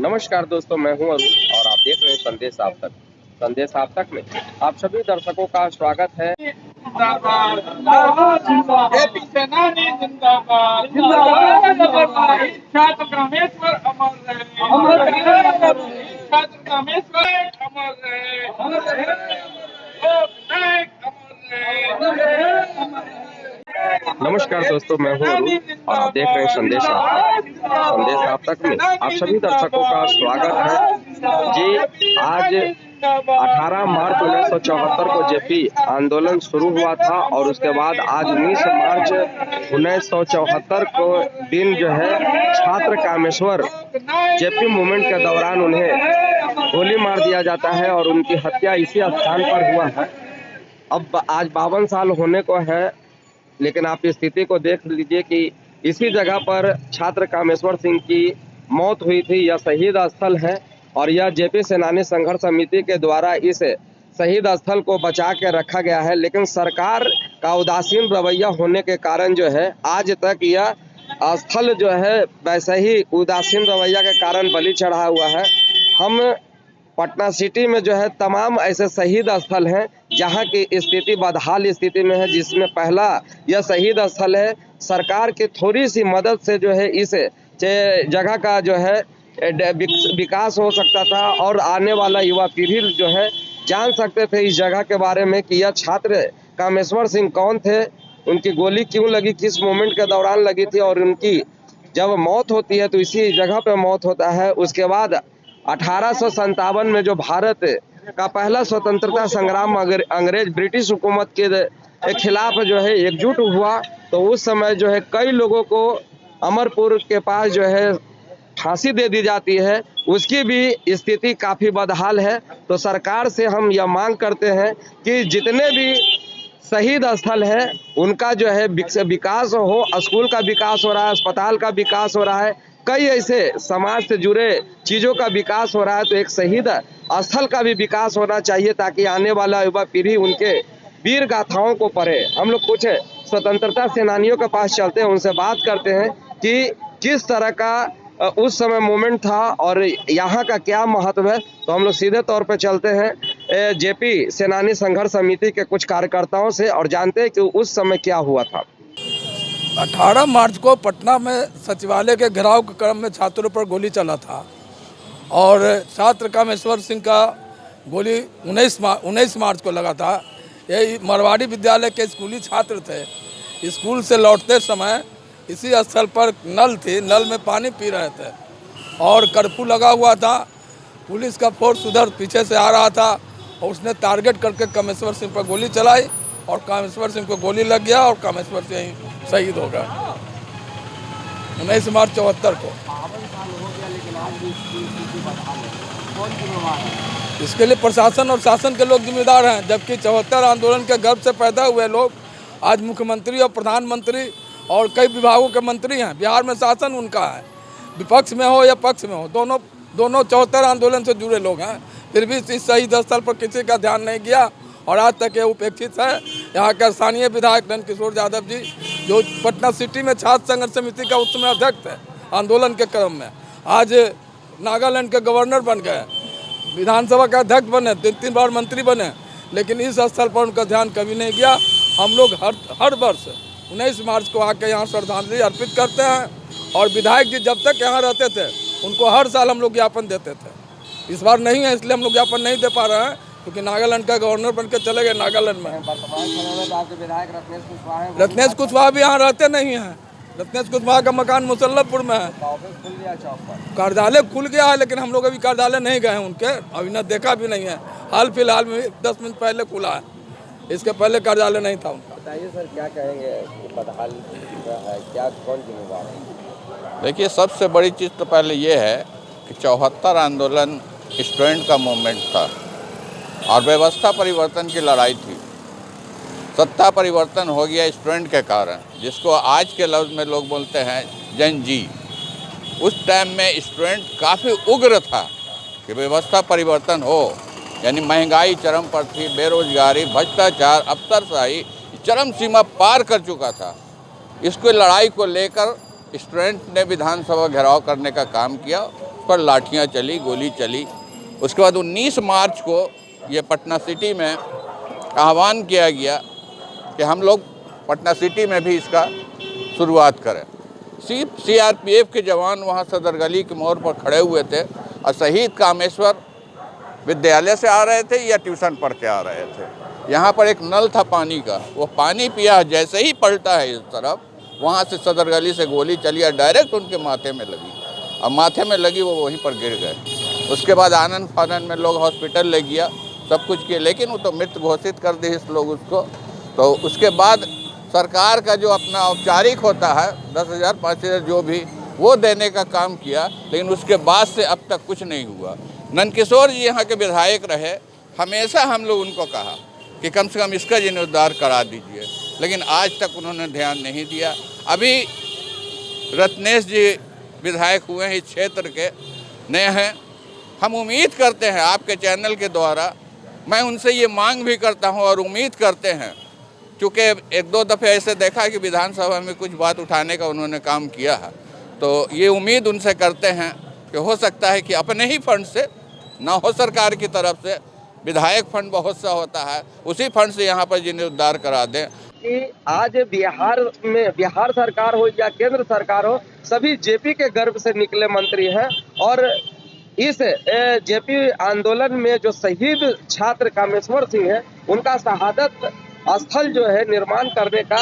नमस्कार दोस्तों, मैं हूं अरुण और आप देख रहे हैं संदेश आप तक। संदेश आप तक में आप सभी दर्शकों का स्वागत है। जिंदाबाद जिंदाबाद एपी सेनानी जिंदाबाद जिंदाबाद छात्र कामेश्वर अमर रहे अमर रहे छात्र कामेश्वर अमर रहे अमर रहे लोक नायक अमर रहे। नमस्कार दोस्तों, मैं हूं अरुण और आप देख रहे हैं संदेश आप तक में आप सभी दर्शकों का स्वागत है। जी, आज 18 मार्च 1974 को जेपी आंदोलन शुरू हुआ था और उसके बाद आज 19 मार्च 1974 को दिन जो है छात्र कामेश्वर जेपी मूवमेंट के दौरान उन्हें गोली मार दिया जाता है और उनकी हत्या इसी स्थान पर हुआ है। अब आज 52 साल होने को है, लेकिन आप इस स्थिति को देख लीजिए कि इसी जगह पर छात्र कामेश्वर सिंह की मौत हुई थी। यह शहीद स्थल है और यह जेपी सेनानी संघर्ष समिति के द्वारा इस शहीद स्थल को बचा के रखा गया है, लेकिन सरकार का उदासीन रवैया होने के कारण जो है आज तक यह स्थल जो है वैसे ही उदासीन रवैया के कारण बलि चढ़ा हुआ है। हम पटना सिटी में जो है तमाम ऐसे शहीद स्थल हैं जहां की स्थिति बदहाल स्थिति में है, जिसमें पहला यह शहीद स्थल है। सरकार की थोड़ी सी मदद से जो है इस जगह का जो है विकास हो सकता था और आने वाला युवा पीढ़ी जो है जान सकते थे इस जगह के बारे में कि यह छात्र कामेश्वर सिंह कौन थे, उनकी गोली क्यों लगी, किस मोमेंट के दौरान लगी थी और उनकी जब मौत होती है तो इसी जगह पर मौत होता है। उसके बाद 1857 में जो भारत का पहला स्वतंत्रता संग्राम अंग्रेज ब्रिटिश हुकूमत के खिलाफ जो है एकजुट हुआ, तो उस समय जो है कई लोगों को अमरपुर के पास जो है फांसी दे दी जाती है। उसकी भी स्थिति काफ़ी बदहाल है। तो सरकार से हम यह मांग करते हैं कि जितने भी शहीद स्थल है उनका जो है विकास हो, स्कूल का विकास हो रहा है, अस्पताल का विकास हो रहा है, कई ऐसे समाज से जुड़े चीज़ों का विकास हो रहा है, तो एक शहीद स्थल का भी विकास होना चाहिए ताकि आने वाला युवा पीढ़ी उनके वीर गाथाओं को पढ़े। हम लोग कुछ स्वतंत्रता सेनानियों के पास चलते हैं, उनसे बात करते हैं कि किस तरह का उस समय मोमेंट था और यहाँ का क्या महत्व है। तो हम लोग सीधे तौर पे चलते हैं जेपी सेनानी संघर्ष समिति के कुछ कार्यकर्ताओं से और जानते हैं कि उस समय क्या हुआ था। 18 मार्च को पटना में सचिवालय के घेराव के क्रम में छात्रों पर गोली चला था और छात्र कामेश्वर सिंह का गोली 19 मार्च को लगा था। यही मरवाड़ी विद्यालय के स्कूली छात्र थे। स्कूल से लौटते समय इसी स्थल पर नल थी, नल में पानी पी रहे थे और कर्फ्यू लगा हुआ था। पुलिस का फोर्स उधर पीछे से आ रहा था और उसने टारगेट करके कामेश्वर सिंह पर गोली चलाई और कामेश्वर सिंह को गोली लग गया और कामेश्वर सिंह शहीद हो गए 19 मार्च 74 को। इसके लिए प्रशासन और शासन के लोग जिम्मेदार हैं, जबकि 74 आंदोलन के गर्भ से पैदा हुए लोग आज मुख्यमंत्री और प्रधानमंत्री और कई विभागों के मंत्री हैं। बिहार में शासन उनका है, विपक्ष में हो या पक्ष में हो, दोनों 74 आंदोलन से जुड़े लोग हैं। फिर भी इस शहीद स्थल पर किसी का ध्यान नहीं गया और आज तक ये उपेक्षित है। यहाँ के स्थानीय विधायक नंदकिशोर यादव जी, जो पटना सिटी में छात्र संघर्ष समिति का उस समय अध्यक्ष है आंदोलन के क्रम में, आज नागालैंड के गवर्नर बन गए, विधानसभा के अध्यक्ष बने, 3 बार मंत्री बने, लेकिन इस स्थल पर उनका ध्यान कभी नहीं गया। हम लोग हर वर्ष 19 मार्च को आके यहाँ श्रद्धांजलि अर्पित करते हैं और विधायक जी जब तक यहाँ रहते थे उनको हर साल हम लोग ज्ञापन देते थे। इस बार नहीं है इसलिए हम लोग ज्ञापन नहीं दे पा रहे हैं क्योंकि नागालैंड का गवर्नर बन के चले गए नागालैंड में। रत्नेश कुशवाहा भी यहाँ रहते नहीं हैं। रत्नेश कुशवाहा का मकान मुसल्लमपुर में है। कार्यालय खुल गया है लेकिन हम लोग अभी कार्यालय नहीं गए हैं उनके, अभी न देखा भी नहीं है। हाल फिलहाल में 10 मिनट पहले खुला है, इसके पहले कार्यालय नहीं था उनका। बताइए सर, क्या कहेंगे, बदहाल है क्या, कौन जिम्मेदार है? देखिए, सबसे बड़ी चीज़ तो पहले ये है कि 74 आंदोलन स्टूडेंट का मूवमेंट था और व्यवस्था परिवर्तन की लड़ाई थी। सत्ता परिवर्तन हो गया स्टूडेंट के कारण, जिसको आज के लफ्ज़ में लोग बोलते हैं जन जी। उस टाइम में स्टूडेंट काफ़ी उग्र था कि व्यवस्था परिवर्तन हो, यानी महंगाई चरम पर थी, बेरोजगारी, भ्रष्टाचार, अफसरशाही चरम सीमा पार कर चुका था। इसको लड़ाई को लेकर स्टूडेंट ने विधानसभा घेराव करने का काम किया पर लाठियां चली, गोली चली। उसके बाद 19 मार्च को ये पटना सिटी में आह्वान किया गया कि हम लोग पटना सिटी में भी इसका शुरुआत करें। CRPF के जवान वहाँ सदर गली के मोड़ पर खड़े हुए थे और शहीद कामेश्वर विद्यालय से आ रहे थे या ट्यूशन पढ़ के आ रहे थे। यहाँ पर एक नल था पानी का, वो पानी पिया, जैसे ही पलटा है इस तरफ, वहाँ से सदर गली से गोली चली और डायरेक्ट उनके माथे में लगी, और माथे में लगी वो वहीं पर गिर गए। उसके बाद आनंद फानंद में लोग हॉस्पिटल ले गया, सब कुछ किया, लेकिन वो तो मृत घोषित कर दी इस लोग उसको। तो उसके बाद सरकार का जो अपना औपचारिक होता है 10,000 5,000 जो भी, वो देने का काम किया, लेकिन उसके बाद से अब तक कुछ नहीं हुआ। नंदकिशोर जी यहाँ के विधायक रहे, हमेशा हम लोग उनको कहा कि कम से कम इसका जीर्णोद्धार करा दीजिए, लेकिन आज तक उन्होंने ध्यान नहीं दिया। अभी रत्नेश जी विधायक हुए हैं, इस क्षेत्र के नए हैं। हम उम्मीद करते हैं आपके चैनल के द्वारा, मैं उनसे ये मांग भी करता हूँ और उम्मीद करते हैं, चूँकि 1-2 दफ़े ऐसे देखा कि विधानसभा में कुछ बात उठाने का उन्होंने काम किया है, तो ये उम्मीद उनसे करते हैं कि हो सकता है कि अपने ही फंड से ना हो, सरकार की तरफ से विधायक फंड बहुत सा होता है, उसी फंड से यहाँ पर जीर्णोद्धार करा दें। कि आज बिहार में, बिहार सरकार हो या केंद्र सरकार हो, सभी जेपी के गर्भ से निकले मंत्री हैं, और इस जेपी आंदोलन में जो शहीद छात्र कामेश्वर सिंह है, उनका शहादत स्थल जो है निर्माण करने का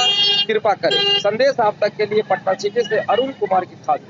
कृपा करें। संदेश आप तक के लिए पटना सिटी से अरुण कुमार की खास